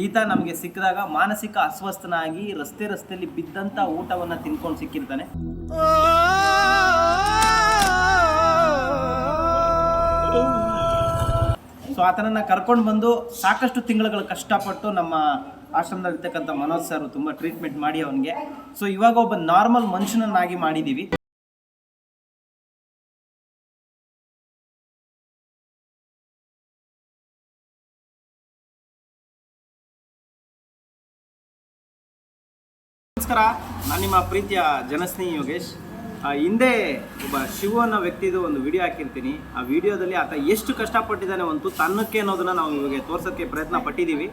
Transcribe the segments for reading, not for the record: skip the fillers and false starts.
ಈತ ನಮಗೆ ಸಿಕ್ಕಿದಾಗ ಮಾನಸಿಕ ಅಸ್ವಸ್ಥನಾಗಿ ರಸ್ತೆಯಲ್ಲಿ ಬಿದ್ದಂತ ಊಟವನ್ನ ತಿನ್ಕೊಂಡು ಸಿಕ್ಕಿರ್ತಾನೆ. ಸೊ ಆತನನ್ನ ಕರ್ಕೊಂಡು ಬಂದು ಸಾಕಷ್ಟು ತಿಂಗಳುಗಳು ಕಷ್ಟಪಟ್ಟು ನಮ್ಮ ಆಶ್ರಮದಲ್ಲಿರ್ತಕ್ಕಂಥ ಮನೋಜ್ ಸರ್ ತುಂಬ ಟ್ರೀಟ್ಮೆಂಟ್ ಮಾಡಿ ಅವನಿಗೆ ಸೊ ಇವಾಗ ಒಬ್ಬ ನಾರ್ಮಲ್ ಮನುಷ್ಯನನ್ನಾಗಿ ಮಾಡಿದ್ದೀವಿ. ನಮಸ್ಕಾರ, ನಾನು ನಿಮ್ಮ ಪ್ರೀತಿಯ ಜನಸ್ನೇಹಿ ಯೋಗೇಶ್. ಹಿಂದೆ ಒಬ್ಬ ಶಿವು ಅನ್ನೋ ವ್ಯಕ್ತಿದು ಒಂದು ವಿಡಿಯೋ ಹಾಕಿರ್ತೀನಿ. ಆ ವಿಡಿಯೋದಲ್ಲಿ ಆತ ಎಷ್ಟು ಕಷ್ಟಪಟ್ಟಿದ್ದಾನೆ ಒಂದು ತನ್ನಕ್ಕೆ ಅನ್ನೋದನ್ನು ನಾವು ಇವಾಗ ತೋರ್ಸೋಕ್ಕೆ ಪ್ರಯತ್ನ ಪಟ್ಟಿದ್ದೀವಿ.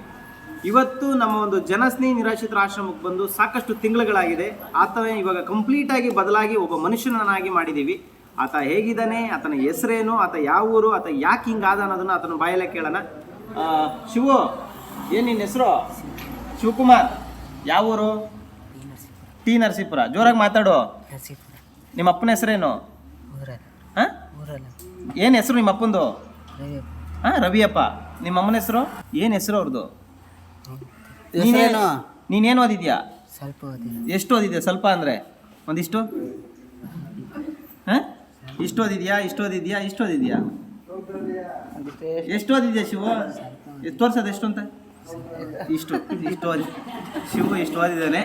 ಇವತ್ತು ನಮ್ಮ ಒಂದು ಜನಸ್ನೇಹಿ ನಿರಾಶ್ರಿತರ ಆಶ್ರಮಕ್ಕೆ ಬಂದು ಸಾಕಷ್ಟು ತಿಂಗಳುಗಳಾಗಿದೆ. ಆತ ಇವಾಗ ಕಂಪ್ಲೀಟಾಗಿ ಬದಲಾಗಿ ಒಬ್ಬ ಮನುಷ್ಯನನ್ನಾಗಿ ಮಾಡಿದ್ದೀವಿ. ಆತ ಹೇಗಿದ್ದಾನೆ, ಆತನ ಹೆಸರೇನು, ಆತ ಯಾವ ಊರು, ಆತ ಯಾಕೆ ಹಿಂಗಾದ ಅನ್ನೋದನ್ನು ಆತನ ಬಾಯಲ್ಲೇ ಕೇಳೋಣ. ಶಿವು, ಏನು ನಿನ್ನ ಹೆಸರು? ಶಿವಕುಮಾರ್. ಯಾವ ಊರು? ಟಿ ನರಸೀಪುರ. ಜೋರಾಗಿ ಮಾತಾಡು. ನಿಮ್ಮ ಅಪ್ಪನ ಹೆಸರೇನು? ಏನು ಹೆಸರು ನಿಮ್ಮ ಅಪ್ಪಂದು? ರವಿಯಪ್ಪ. ನಿಮ್ಮ ಅಮ್ಮನ ಹೆಸರು ಏನು? ಹೆಸರು ಅವ್ರದ್ದು? ನೀನೇನು ಓದಿದ್ಯಾ? ಎಷ್ಟು ಓದಿದ್ಯಾ? ಸ್ವಲ್ಪ ಅಂದರೆ ಒಂದಿಷ್ಟು? ಇಷ್ಟು ಓದಿದ್ಯಾ? ಇಷ್ಟು ಓದಿದ್ಯಾ? ಇಷ್ಟು ಓದಿದ್ಯಾ? ಎಷ್ಟು ಓದಿದ್ಯಾ ಶಿವು? ತೋರ್ಸೋದು ಎಷ್ಟು ಅಂತ? ಇಷ್ಟು ಓದಿ. ಶಿವು ಇಷ್ಟು ಓದಿದ್ದಾನೆ.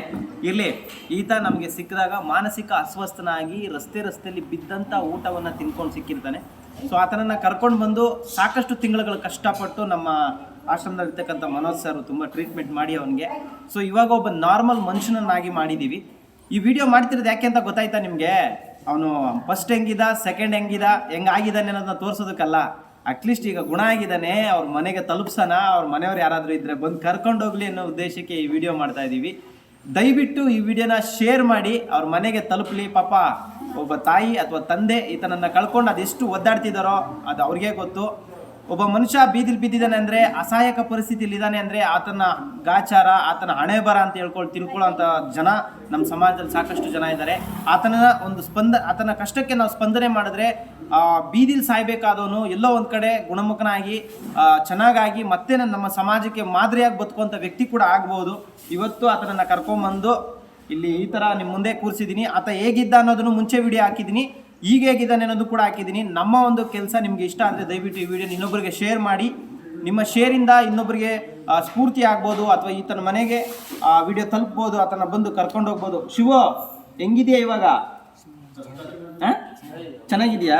ಇರಲಿ, ಈತ ನಮಗೆ ಸಿಕ್ಕಿದಾಗ ಮಾನಸಿಕ ಅಸ್ವಸ್ಥನಾಗಿ ರಸ್ತೆಯಲ್ಲಿ ಬಿದ್ದಂಥ ಊಟವನ್ನು ತಿನ್ಕೊಂಡು ಸಿಕ್ಕಿರ್ತಾನೆ. ಸೊ ಆತನನ್ನು ಕರ್ಕೊಂಡು ಬಂದು ಸಾಕಷ್ಟು ತಿಂಗಳುಗಳು ಕಷ್ಟಪಟ್ಟು ನಮ್ಮ ಆಶ್ರಮದಲ್ಲಿರ್ತಕ್ಕಂಥ ಮನೋಜ್ ಸರ್ ತುಂಬ ಟ್ರೀಟ್ಮೆಂಟ್ ಮಾಡಿ ಅವನಿಗೆ ಸೊ ಇವಾಗ ಒಬ್ಬ ನಾರ್ಮಲ್ ಮನುಷ್ಯನನ್ನಾಗಿ ಮಾಡಿದ್ದೀವಿ. ಈ ವಿಡಿಯೋ ಮಾಡ್ತಿರೋದು ಯಾಕೆ ಅಂತ ಗೊತ್ತಾಯ್ತಾ ನಿಮಗೆ? ಅವನು ಫಸ್ಟ್ ಹೆಂಗಿದ, ಸೆಕೆಂಡ್ ಹೆಂಗಾಗಿದ್ದಾನೆ ಅನ್ನೋದನ್ನ ತೋರಿಸೋದಕ್ಕಲ್ಲ. ಅಟ್ಲೀಸ್ಟ್ ಈಗ ಗುಣ ಆಗಿದ್ದಾನೆ, ಅವ್ರ ಮನೆಗೆ ತಲುಪ್ಸೋಣ, ಅವ್ರ ಮನೆಯವ್ರು ಯಾರಾದರೂ ಇದ್ದರೆ ಬಂದು ಕರ್ಕೊಂಡೋಗ್ಲಿ ಅನ್ನೋ ಉದ್ದೇಶಕ್ಕೆ ಈ ವಿಡಿಯೋ ಮಾಡ್ತಾ ಇದ್ದೀವಿ. ದಯವಿಟ್ಟು ಈ ವಿಡಿಯೋನ ಶೇರ್ ಮಾಡಿ, ಅವ್ರ ಮನೆಗೆ ತಲುಪಲಿ. ಪಾಪ ಒಬ್ಬ ತಾಯಿ ಅಥವಾ ತಂದೆ ಈತನನ್ನು ಕಳ್ಕೊಂಡು ಅದೆಷ್ಟು ಒದ್ದಾಡ್ತಿದ್ದಾರೋ ಅದು ಅವ್ರಿಗೆ ಗೊತ್ತು. ಒಬ್ಬ ಮನುಷ್ಯ ಬೀದಿಲಿ ಬಿದ್ದಿದ್ದಾನೆ ಅಂದರೆ, ಅಸಹಾಯಕ ಪರಿಸ್ಥಿತಿಯಲ್ಲಿ ಇದ್ದಾನೆ ಅಂದರೆ ಆತನ ಗಾಚಾರ, ಆತನ ಹಣೆ ಬರ ಅಂತ ತಿಳ್ಕೊಳ್ಳೋಂಥ ಜನ ನಮ್ಮ ಸಮಾಜದಲ್ಲಿ ಸಾಕಷ್ಟು ಜನ ಇದ್ದಾರೆ. ಆತನ ಕಷ್ಟಕ್ಕೆ ನಾವು ಸ್ಪಂದನೆ ಮಾಡಿದ್ರೆ ಬೀದಿಲಿ ಸಾಯ್ಬೇಕಾದವನು ಎಲ್ಲೋ ಒಂದು ಕಡೆ ಗುಣಮುಖನಾಗಿ ಚೆನ್ನಾಗಾಗಿ ಮತ್ತೆ ನಮ್ಮ ಸಮಾಜಕ್ಕೆ ಮಾದರಿಯಾಗಿ ಬದುಕುವಂಥ ವ್ಯಕ್ತಿ ಕೂಡ ಆಗ್ಬೋದು. ಇವತ್ತು ಆತನನ್ನು ಕರ್ಕೊಂಬಂದು ಇಲ್ಲಿ ಈ ಥರ ನಿಮ್ಮ ಮುಂದೆ ಕೂರಿಸಿದ್ದೀನಿ. ಆತ ಹೇಗಿದ್ದ ಅನ್ನೋದನ್ನು ಮುಂಚೆ ವಿಡಿಯೋ ಹಾಕಿದ್ದೀನಿ, ಈಗ ಹೇಗಿದ್ದಾನೆ ಅನ್ನೋದು ಕೂಡ ಹಾಕಿದ್ದೀನಿ. ನಮ್ಮ ಒಂದು ಕೆಲಸ ನಿಮಗೆ ಇಷ್ಟ ಅಂದರೆ ದಯವಿಟ್ಟು ಈ ವಿಡಿಯೋ ಇನ್ನೊಬ್ಬರಿಗೆ ಶೇರ್ ಮಾಡಿ. ನಿಮ್ಮ ಶೇರಿಂದ ಇನ್ನೊಬ್ಬರಿಗೆ ಸ್ಫೂರ್ತಿ ಆಗ್ಬೋದು, ಅಥವಾ ಈತನ ಮನೆಗೆ ವಿಡಿಯೋ ತಲುಪ್ಬೋದು, ಆತನ ಬಂದು ಕರ್ಕೊಂಡು ಹೋಗ್ಬೋದು. ಶಿವು, ಹೆಂಗಿದೆಯಾ ಇವಾಗ? ಚೆನ್ನಾಗಿದೆಯಾ?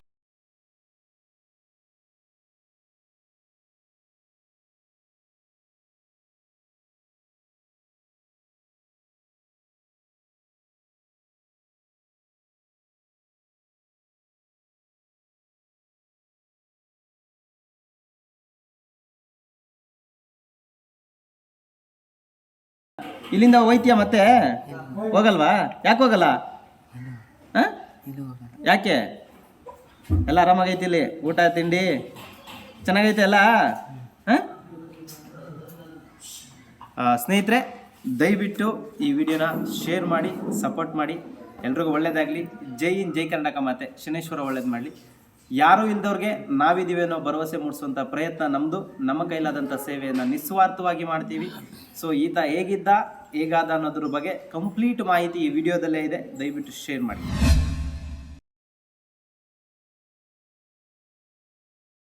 ಇಲ್ಲಿಂದ ಹೋಯ್ತೀಯ ಮತ್ತೆ? ಹೋಗಲ್ವಾ? ಯಾಕೆ ಹೋಗಲ್ಲ? ಯಾಕೆ? ಎಲ್ಲ ಆರಾಮಾಗೈತಿ? ಇಲ್ಲಿ ಊಟ ತಿಂಡಿ ಚೆನ್ನಾಗೈತೆ ಎಲ್ಲ? ಸ್ನೇಹಿತರೆ, ದಯವಿಟ್ಟು ಈ ವಿಡಿಯೋನ ಶೇರ್ ಮಾಡಿ, ಸಪೋರ್ಟ್ ಮಾಡಿ. ಎಲ್ರಿಗೂ ಒಳ್ಳೇದಾಗಲಿ. ಜೈ ಹಿಂದ್, ಜೈ ಕರ್ನಾಟಕ ಮಾತೆ. ಶನೇಶ್ವರ ಒಳ್ಳೇದು ಮಾಡಲಿ. ಯಾರೂ ಇಲ್ದವ್ರಿಗೆ ನಾವಿದ್ದೀವಿ ಅನ್ನೋ ಭರವಸೆ ಮೂಡಿಸುವಂಥ ಪ್ರಯತ್ನ ನಮ್ಮದು. ನಮ್ಮ ಕೈಲಾದಂಥ ಸೇವೆಯನ್ನು ನಿಸ್ವಾರ್ಥವಾಗಿ ಮಾಡ್ತೀವಿ. ಸೊ ಈತ ಹೇಗಿದ್ದ, ಹೇಗಾದ ಅನ್ನೋದ್ರ ಬಗ್ಗೆ ಕಂಪ್ಲೀಟ್ ಮಾಹಿತಿ ಈ ವಿಡಿಯೋದಲ್ಲೇ ಇದೆ. ದಯವಿಟ್ಟು ಶೇರ್ ಮಾಡಿ.